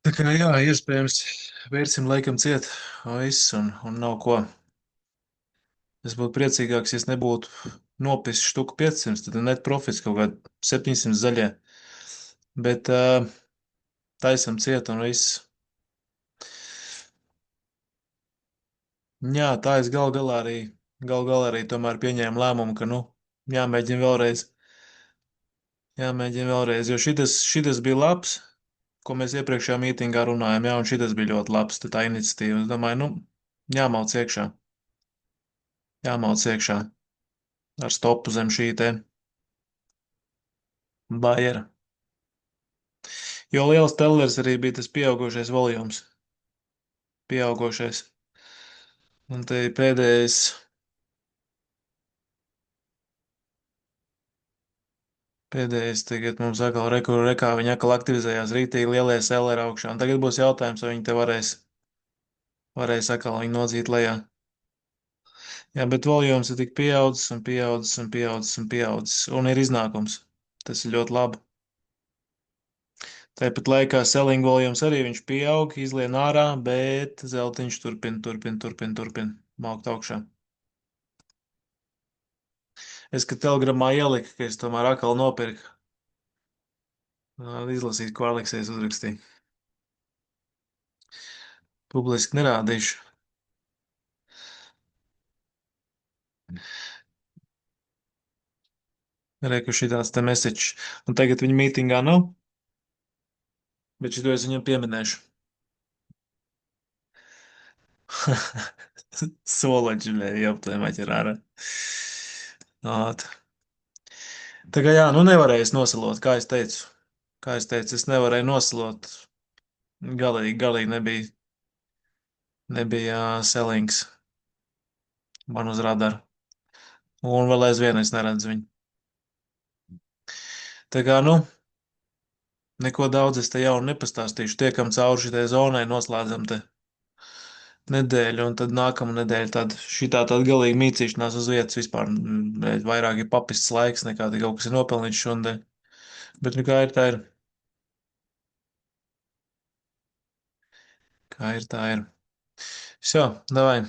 Tā kā jā, iespējams, vērsim laikam ciet, viss, un nav ko. Es būtu priecīgāks, ja es nebūtu nopis štuku 500, tad net profits kaut kādi 700 zaļie. Bet taisam ciet un viss. Jā, tā es gal galā arī tomēr pieņēmu lēmumu, ka, nu, jāmēģina vēlreiz, jāmēģina vēlreiz, jo šitas bija labs, ko mēs iepriekšējā mītingā runājām, jā, un šitas bija ļoti labs, tā iniciatīva. Es domāju, nu, jāmauc iekšā, jāmauc iekšā ar stopu zem šī te baiera. Jo liels tellers arī bija tas pieaugošais voljums, pieaugošais. Un te pēdējais tagad mums atkal rekā viņi atkal aktivizējās rītīgi lielie selleri augšā. Un tagad būs jautājums, vai viņi te varēs atkal viņu nodzīt lejā. Jā, bet voljums ir tik pieaudzis un pieaudzis un pieaudzis un pieaudzis. Un ir iznākums. Tas ir ļoti labi. Tāpat laikā selling voljums arī viņš pieaug, izlien ārā, bet zeltiņš turpina maukt augšā. Es, kad telegramā ieliku, ka es tomēr atkal nopirku. Izlasīt, ko Aleksējs uzrakstīja. Publiski nerādīšu. Reku šitāds te message. Un tagad viņa mītingā nav, bet šito es viņam pieminēšu. Solaģi, jāptē maķer ārā. Āt. Tā kā jā, nu nevarēju es nosalot, kā es teicu. Kā es teicu, es nevarēju nosalot. Galīgi nebija sellings man uz radara. Un vēl aizvien es neredzu viņu. Tā kā, nu, neko daudz es te jau nepastāstīšu. Tiekam cauri šitai zonai, noslēdzam te nedēļu, un tad nākamā nedēļa tāda galīga mīcīšanās uz vietas vispār. Vairāk ir papists laiks nekā te kaut kas ir nopelnīts šodien. Bet, nu, kā ir, tā ir. Kā ir, tā ir. Šo, davai.